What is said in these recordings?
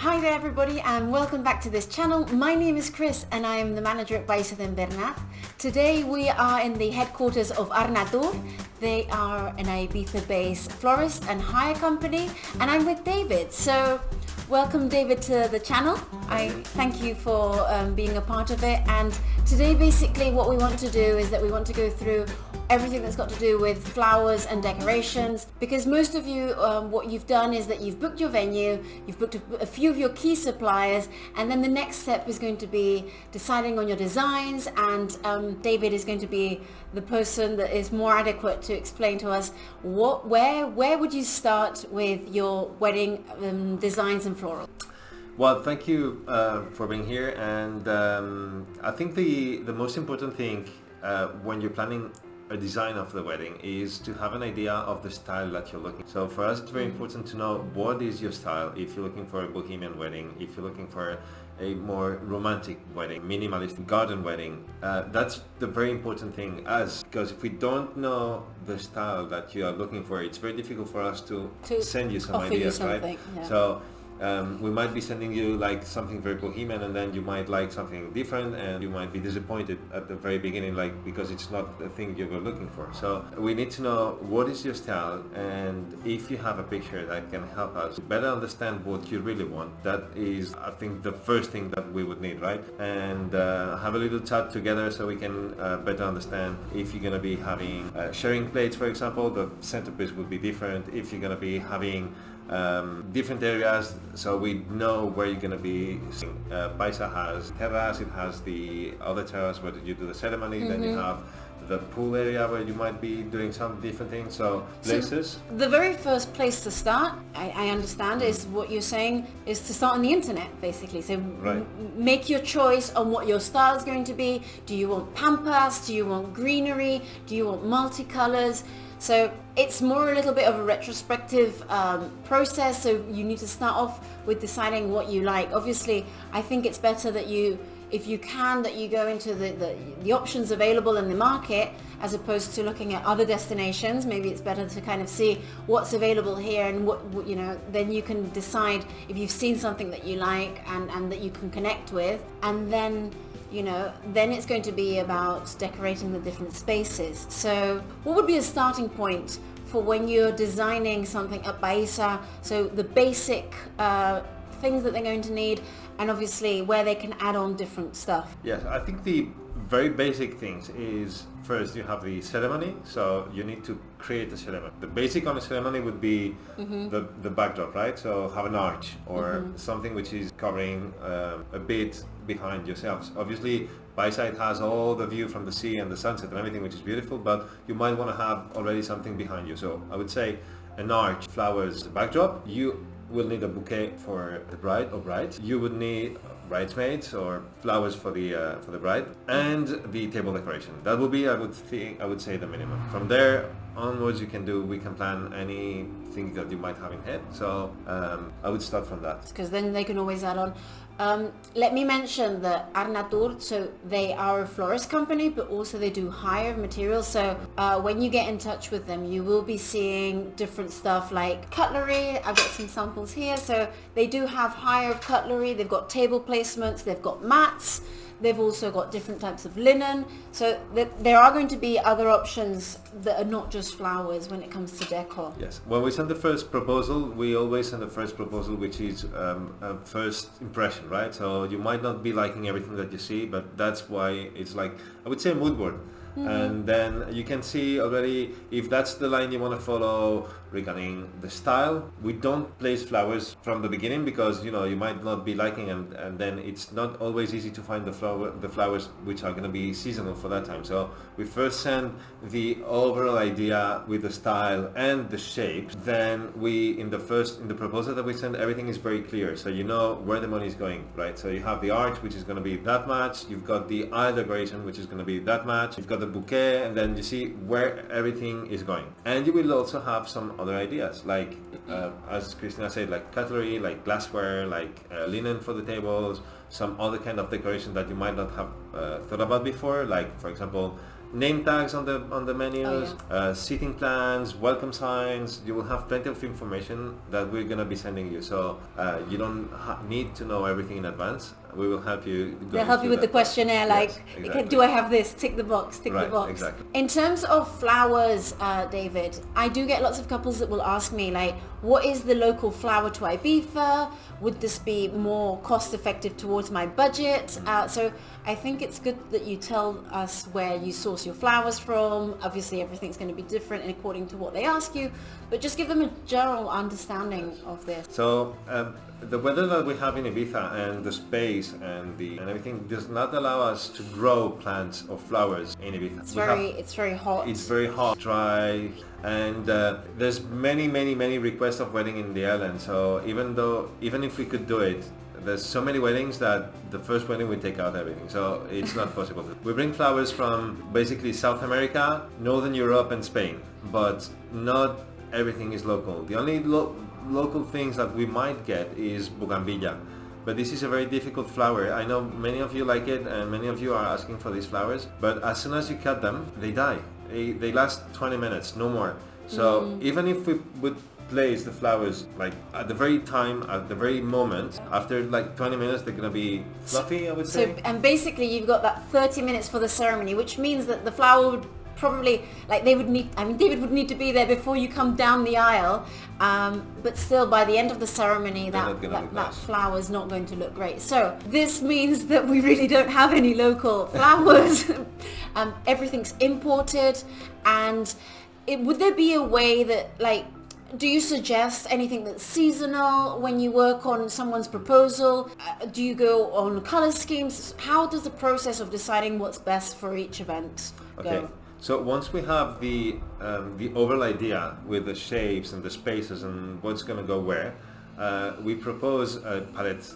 Hi there everybody and welcome back to this channel. My name is Cris and I am the manager at Paissa and Bernat. Today we are in the headquarters of ArtNatur. They are an Ibiza-based florist and hire company, and I'm with David. So welcome David to the channel. I thank you for being a part of it, and today basically what we want to do is that we want to go through everything that's got to do with flowers and decorations, because most of you what you've done is that you've booked your venue, you've booked a few of your key suppliers, and then the next step is going to be deciding on your designs, and David is going to be the person that is more adequate to explain to us where would you start with your wedding designs and floral. Well, thank you for being here, and I think the most important thing when you're planning a design of the wedding is to have an idea of the style that you're looking. So for us it's very important to know what is your style. If you're looking for a bohemian wedding, if you're looking for a more romantic wedding, minimalist garden wedding, that's the very important thing, because if we don't know the style that you are looking for, it's very difficult for us to send you some ideas, right? Yeah. So we might be sending you like something very bohemian, and then you might like something different, and you might be disappointed at the very beginning, like because it's not the thing you were looking for. So we need to know what is your style, and if you have a picture that can help us better understand what you really want, that is, I think, the first thing that we would need, right? And have a little chat together so we can better understand if you're going to be having sharing plates, for example, the centerpiece would be different. If you're going to be having different areas, so we know where you're going to be. Paissa has terrace, it has the other terrace where you do the ceremony, then you have the pool area where you might be doing some different things, so places. So the very first place to start, I understand, is what you're saying, is to start on the internet, basically. So make your choice on what your style is going to be. Do you want pampas? Do you want greenery? Do you want multicolors? So it's more a little bit of a retrospective process, so you need to start off with deciding what you like. Obviously, I think it's better that you, if you can, that you go into the options available in the market as opposed to looking at other destinations. Maybe it's better to kind of see what's available here, and what you know, then you can decide if you've seen something that you like and that you can connect with, and then then it's going to be about decorating the different spaces. So what would be a starting point for when you're designing something at Paissa? So the basic things that they're going to need, and obviously where they can add on different stuff. Yes, I think the very basic things is, first you have the ceremony, so you need to create a ceremony. The basic on a ceremony would be the backdrop, right? So have an arch or something which is covering a bit behind yourselves. Obviously Paissa has all the view from the sea and the sunset and everything, which is beautiful, but you might want to have already something behind you. So I would say an arch, flowers, backdrop. You will need a bouquet for the bride or brides. You would need bridesmaids or flowers for the bride, and the table decoration. That would be, I would say, the minimum. From there onwards, we can plan anything that you might have in head. So I would start from that, because then they can always add on. Let me mention that ArtNatur, so they are a florist company, but also they do hire materials. So when you get in touch with them, you will be seeing different stuff like cutlery. I've got some samples here. So they do have hire of cutlery. They've got table placements. They've got mats. They've also got different types of linen. So there are going to be other options that are not just flowers when it comes to decor. Yes. When we send the first proposal, we always send the first proposal, which is a first impression, right? So you might not be liking everything that you see, but that's why it's like, I would say, a mood board. And then you can see already if that's the line you want to follow regarding the style. We don't place flowers from the beginning because you might not be liking, and then it's not always easy to find the flowers which are going to be seasonal for that time. So we first send the overall idea with the style and the shapes. Then in the proposal that we send, everything is very clear, so you know where the money is going, right? So you have the arch, which is going to be that much. You've got the aisle decoration, which is going to be that much. You've got the bouquet, and then you see where everything is going. And you will also have some other ideas, like as Christina said, like cutlery, like glassware, like linen for the tables, some other kind of decoration that you might not have thought about before, like for example name tags on the menus, seating plans, welcome signs. You will have plenty of information that we're going to be sending you. So you don't need to know everything in advance. We will help you. They'll help you with the questionnaire, like, yes, exactly. Do I have this? Tick the box, tick the box. Exactly. In terms of flowers, David, I do get lots of couples that will ask me, like, what is the local flower to Ibiza? Would this be more cost effective towards my budget? So I think it's good that you tell us where you source your flowers from. Obviously everything's going to be different and according to what they ask you, but just give them a general understanding of this. So the weather that we have in Ibiza and the space and everything does not allow us to grow plants or flowers in Ibiza. It's very hot. It's very hot, dry, and there's many requests of wedding in the island. So even if we could do it, there's so many weddings that the first wedding we take out everything. So it's not possible. We bring flowers from basically South America, Northern Europe and Spain, but not everything is local. The only local things that we might get is bougainvillea, but this is a very difficult flower. I know many of you like it and many of you are asking for these flowers, but as soon as you cut them, they die. They last 20 minutes, no more. So even if we would place the flowers like at the very moment, after like 20 minutes they're gonna be fluffy, I would say. So, and basically you've got that 30 minutes for the ceremony, which means that the flower would probably, like, David would need to be there before you come down the aisle, but still by the end of the ceremony that flower is not going to look great. So this means that we really don't have any local flowers. Everything's imported. And would there be a way that, like, do you suggest anything that's seasonal when you work on someone's proposal? Do you go on color schemes? How does the process of deciding what's best for each event go? So once we have the overall idea with the shapes and the spaces and what's going to go where, we propose a palette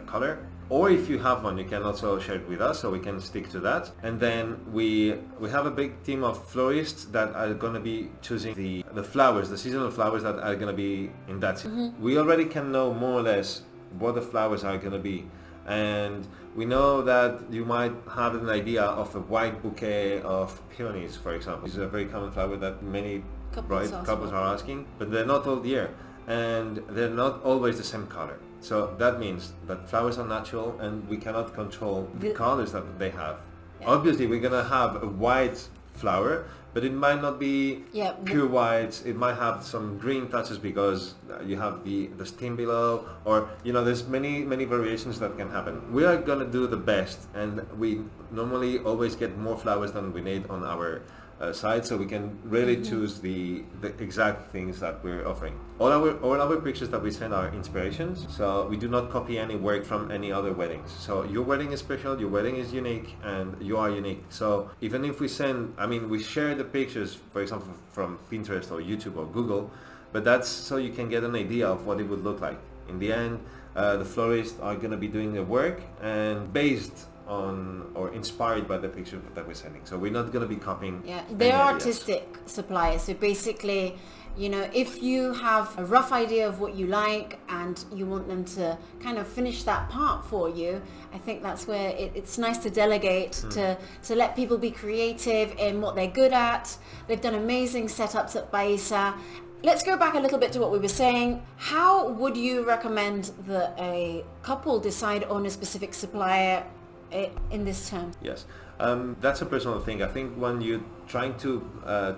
color. Or if you have one, you can also share it with us, so we can stick to that. And then we have a big team of florists that are going to be choosing the flowers, the seasonal flowers that are going to be in that season. We already can know more or less what the flowers are going to be. And we know that you might have an idea of a white bouquet of peonies, for example. This is a very common flower that many couples are asking, but they're not all year. And they're not always the same color. So that means that flowers are natural and we cannot control the colors that they have. Yeah. Obviously we're gonna have a white flower, but it might not be pure white. It might have some green touches because you have the stem below, or there's many variations that can happen. We are gonna do the best, and we normally always get more flowers than we need on our side, so we can really choose the exact things that we're offering. All our pictures that we send are inspirations, so we do not copy any work from any other weddings. So your wedding is special, your wedding is unique, and you are unique. So even if we we share the pictures, for example, from Pinterest or YouTube or Google, but that's so you can get an idea of what it would look like. In the end, the florists are going to be doing the work and based on or inspired by the picture that we're sending. So we're not going to be copying. Yeah, they're artistic suppliers. So basically, if you have a rough idea of what you like and you want them to kind of finish that part for you, I think that's where it's nice to delegate, to let people be creative in what they're good at. They've done amazing setups at Paissa. Let's go back a little bit to what we were saying. How would you recommend that a couple decide on a specific supplier in this term? Yes, that's a personal thing. I think when you're trying to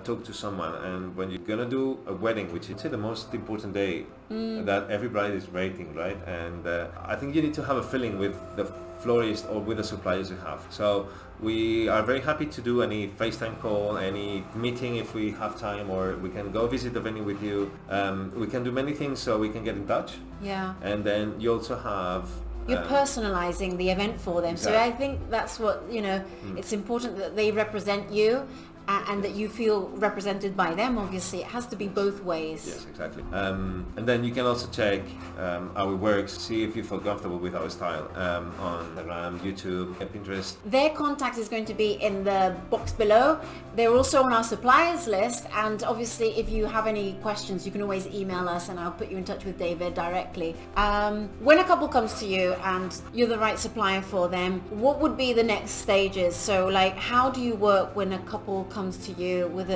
talk to someone and when you're gonna do a wedding, which is the most important day that everybody is waiting, right? And I think you need to have a feeling with the florist or with the suppliers you have. So we are very happy to do any FaceTime call, any meeting if we have time, or we can go visit the venue with you. We can do many things so we can get in touch. Yeah. And then you also have you're personalizing the event for them. Exactly. So I think that's what, it's important that they represent you and that you feel represented by them. Obviously, it has to be both ways. Yes, exactly. And then you can also check how it works, see if you feel comfortable with our style on Instagram, YouTube, and Pinterest. Their contact is going to be in the box below. They're also on our suppliers list, and obviously if you have any questions you can always email us and I'll put you in touch with David directly. When a couple comes to you and you're the right supplier for them, what would be the next stages? So like, how do you work when a couple comes to you with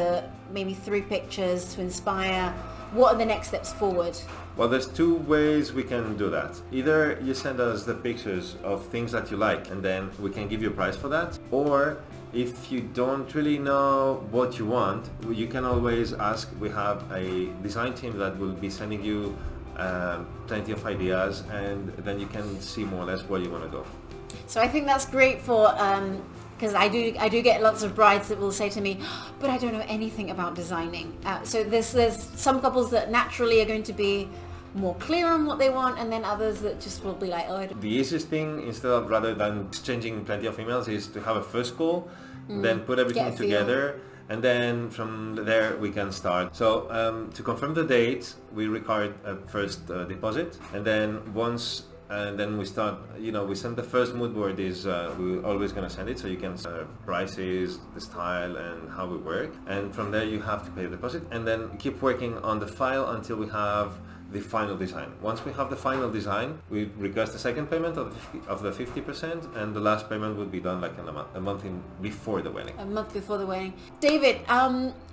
maybe 3 pictures to inspire? What are the next steps forward? Well, there's 2 ways we can do that. Either you send us the pictures of things that you like and then we can give you a price for that, or if you don't really know what you want, you can always ask. We have a design team that will be sending you plenty of ideas, and then you can see more or less where you want to go. So I think that's great for because I do get lots of brides that will say to me, but I don't know anything about designing. So there's some couples that naturally are going to be more clear on what they want, and then others that just will be like, oh, I don't. The easiest thing, instead of rather than exchanging plenty of emails, is to have a first call, then put everything together, and then from there we can start. So to confirm the date, we record a first deposit, and then once we start, we send the first mood board. We're always going to send it, so you can prices, the style, and how we work, and from there you have to pay the deposit, and then keep working on the file until we have the final design. Once we have the final design, we request the second payment of the 50%, and the last payment would be done like a month before the wedding. A month before the wedding. David,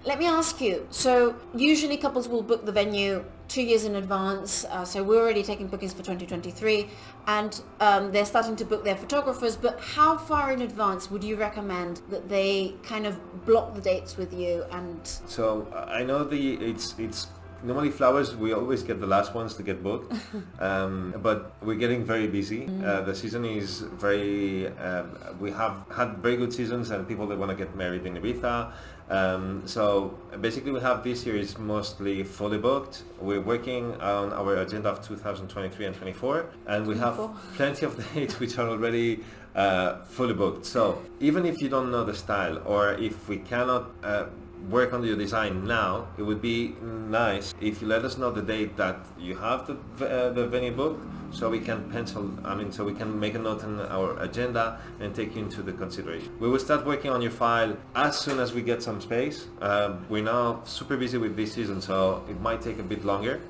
let me ask you, so usually couples will book the venue 2 years in advance, so we're already taking bookings for 2023, and they're starting to book their photographers, but how far in advance would you recommend that they kind of block the dates with you? And so I know it's normally flowers, we always get the last ones to get booked, but we're getting very busy. The season is very, we have had very good seasons and people that want to get married in Ibiza. So basically we have this year is mostly fully booked. We're working on our agenda of 2023 and 24, and we have plenty of dates which are already fully booked. So even if you don't know the style, or if we cannot work on your design now, it would be nice if you let us know the date that you have the venue booked, so we can so we can make a note in our agenda and take you into the consideration. We will start working on your file as soon as we get some space. We're now super busy with this season, so it might take a bit longer,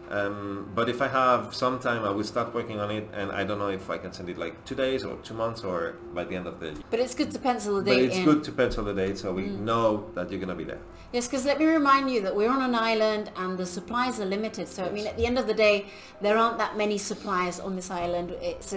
but if I have some time, I will start working on it, and I don't know if I can send it like 2 days or 2 months or by the end of the year. But it's good to pencil the date in. But it's good to pencil the date, so we know that you're going to be there. Yes, because let me remind you that we're on an island and the supplies are limited. So, I mean, at the end of the day, there aren't that many suppliers on this island. It's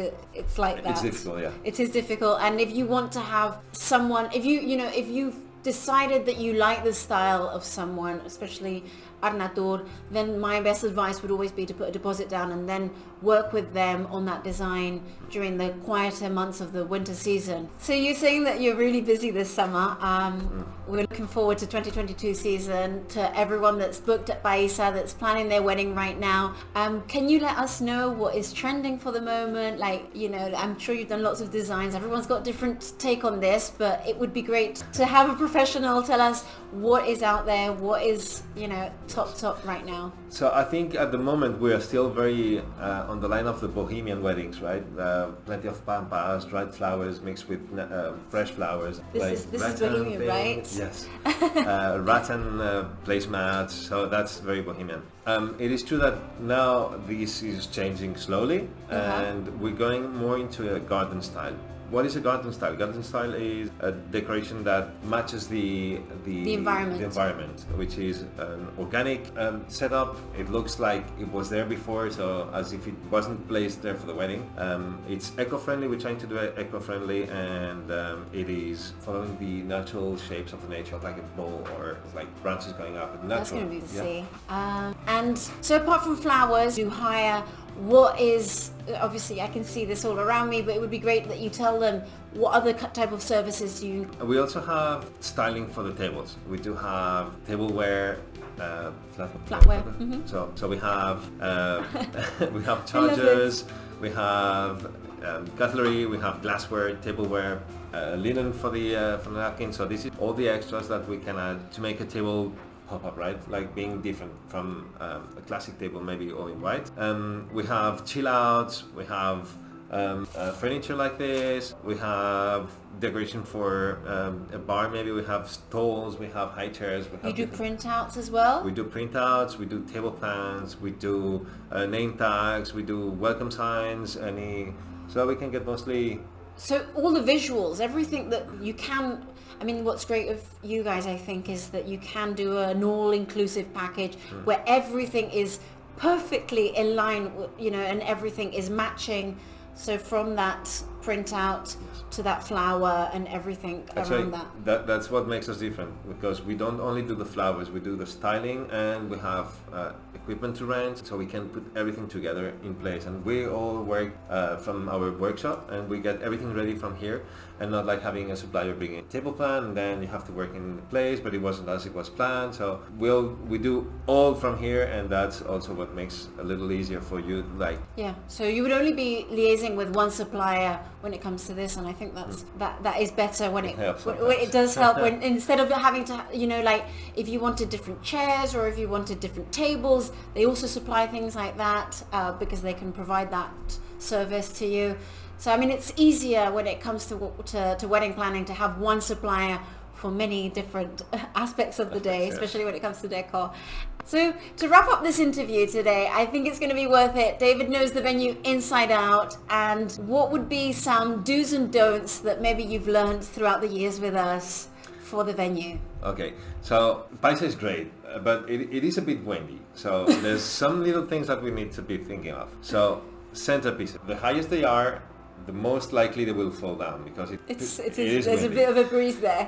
like that. It's difficult, yeah. It is difficult. And if you want to have someone, if you've decided that you like the style of someone, especially ArtNatur, then my best advice would always be to put a deposit down and then work with them on that design during the quieter months of the winter season. So you're saying that you're really busy this summer. We're looking forward to 2022 season, to everyone that's booked at Paissa, that's planning their wedding right now. Can you let us know what is trending for the moment? Like, I'm sure you've done lots of designs. Everyone's got a different take on this, but it would be great to have a professional tell us what is out there, what is, top right now. So I think at the moment we are still very on the line of the bohemian weddings, right? Plenty of pampas, dried flowers mixed with fresh flowers. This is bohemian, right? Yes. Rattan placemats, so that's very bohemian. It is true that now this is changing slowly, and we're going more into a garden style. What is a garden style? Garden style is a decoration that matches the environment, which is an organic setup. It looks like it was there before, so as if it wasn't placed there for the wedding. It's eco-friendly. We're trying to do it eco-friendly, and it is following the natural shapes of nature, like a bowl or like branches going up. That's going to be the sea. And so apart from flowers, you hire. What is, obviously I can see this all around me, but it would be great that you tell them what other type of services do you... We also have styling for the tables. We do have tableware, flatware. Mm-hmm. So we have chargers, we have cutlery, we have glassware, tableware, linen for the napkin. So this is all the extras that we can add to make a table pop up, right? Like being different from a classic table, maybe all in white. We have chill outs, we have furniture like this, we have decoration for a bar, maybe we have stalls, we have high chairs. You do printouts as well? We do printouts, we do table plans, we do name tags, we do welcome signs, so we can get mostly... So all the visuals, everything that you can... I mean, what's great of you guys, I think, is that you can do an all-inclusive package where everything is perfectly in line, and everything is matching. So from that printout to that flower and everything around that. That's what makes us different, because we don't only do the flowers, we do the styling, and we have equipment to rent, so we can put everything together in place. And we all work from our workshop, and we get everything ready from here, and not like having a supplier bring a table plan and then you have to work in place, but it wasn't as it was planned. So we do all from here, and that's also what makes a little easier for you. Yeah, so you would only be liaising with one supplier when it comes to this, and I think that is better when it does help when instead of having to, if you wanted different chairs or if you wanted different tables, they also supply things like that because they can provide that service to you. So I mean, it's easier when it comes to wedding planning to have one supplier for many different aspects of the day, especially when it comes to decor. So to wrap up this interview today, I think it's going to be worth it. David knows the venue inside out, and what would be some do's and don'ts that maybe you've learned throughout the years with us for the venue? Okay, so Paissa is great, but it is a bit windy. So there's some little things that we need to be thinking of. So centerpieces, the highest they are, the most likely they will fall down, because there's windy. A bit of a breeze there,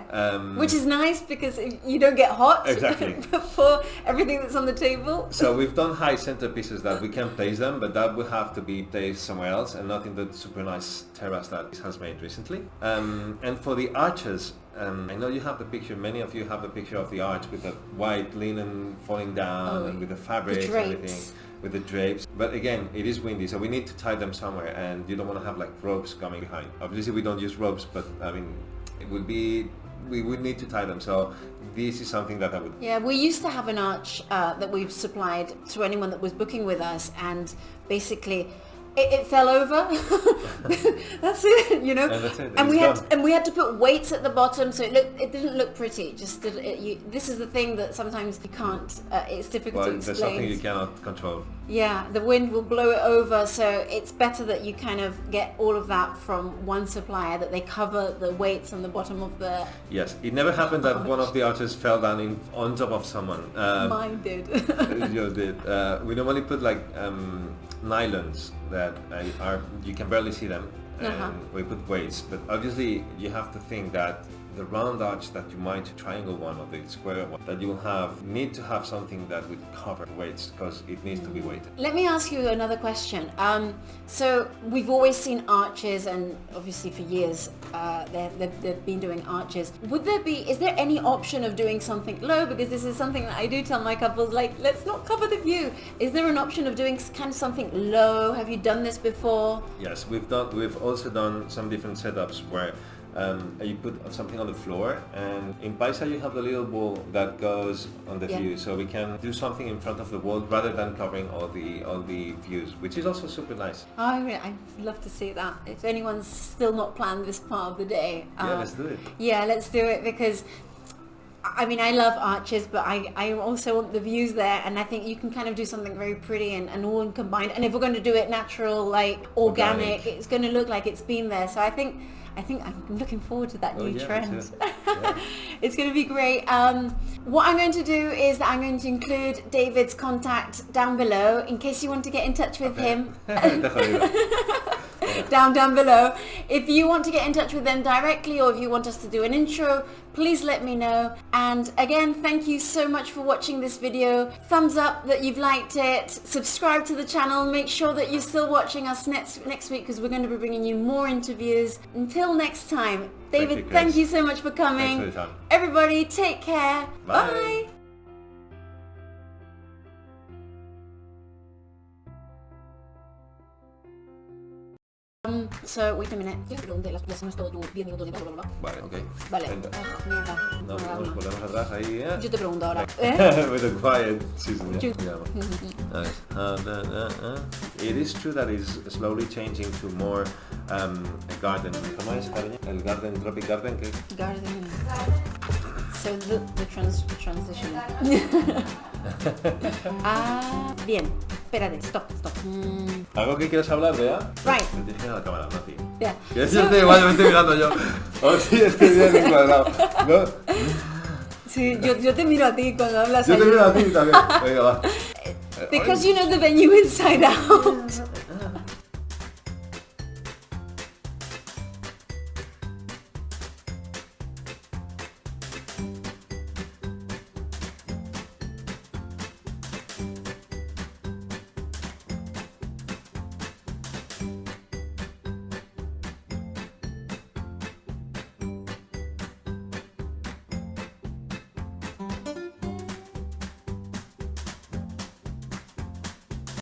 which is nice because you don't get hot. Exactly. For everything that's on the table. So we've done high centerpieces that we can place them, but that will have to be placed somewhere else and not in the super nice terrace that has made recently. And for the arches, I know you have the picture, many of you have the picture of the arch with the white linen falling down and with the fabric and everything. With the drapes, but again, it is windy, so we need to tie them somewhere, and you don't want to have like ropes coming behind. Obviously we don't use ropes, but I mean, we would need to tie them, so this is something that I would... Yeah, we used to have an arch that we've supplied to anyone that was booking with us, and basically it fell over. That's it, And we had to put weights at the bottom, so it didn't look pretty. This is the thing that sometimes you can't. It's difficult to explain. There's something you cannot control. Yeah, the wind will blow it over, so it's better that you kind of get all of that from one supplier, that they cover the weights on the bottom of the... Yes, it never happened that one of the arches fell down on top of someone. Mine did. Yours did. We normally put like nylons that you can barely see them, and we put weights, but obviously you have to think that the round arch that you might, triangle one or the square one that you will need to have something that would cover weights, because it needs to be weighted. Let me ask you another question. So we've always seen arches, and obviously for years they've been doing arches. Is there any option of doing something low? Because this is something that I do tell my couples, like, let's not cover the view. Is there an option of doing kind of something low? Have you done this before? Yes, we've also done some different setups where you put something on the floor, and in Paissa you have the little wall that goes on the view, so we can do something in front of the wall rather than covering all the views, which is also super nice. I'd love to see that. If anyone's still not planned this part of the day, let's do it. Yeah, let's do it, because I mean, I love arches, but I also want the views there, and I think you can kind of do something very pretty and all combined. And if we're going to do it natural, like organic, it's going to look like it's been there. So I think I'm looking forward to that new trend. Yeah. It's going to be great. What I'm going to do is that I'm going to include David's contact down below in case you want to get in touch with him. down below. If you want to get in touch with them directly, or if you want us to do an intro, please let me know. And again, thank you so much for watching this video. Thumbs up that you've liked it. Subscribe to the channel. Make sure that you're still watching us next week, because we're going to be bringing you more interviews. Until next time, David, thank you so much for coming. Thanks for the time. Everybody, take care. Bye. Bye. So, wait a minute. No es todo tu 10 minutos de bla, bla, bla. Vale, ok. Vale. Venga. Mierda. Nos volvemos atrás ahí, ¿eh? Yo te pregunto ahora. With a quiet season, Yo- It is true that it's slowly changing to more a garden. ¿Cómo es, cariño? El garden, tropic garden, ¿qué? Gardening. So the transition. Bien. Espérate, stop. ¿Algo que quieras hablar, Bea? Right. Me tienes que ir a la cámara, no a ti. Yeah. Que es cierto, igual me estoy mirando yo. O si estoy bien encuadrado. ¿No? Sí, yo te miro a ti cuando hablas. Yo te ahí. miro a ti también. Venga, va. Because you know the venue inside out.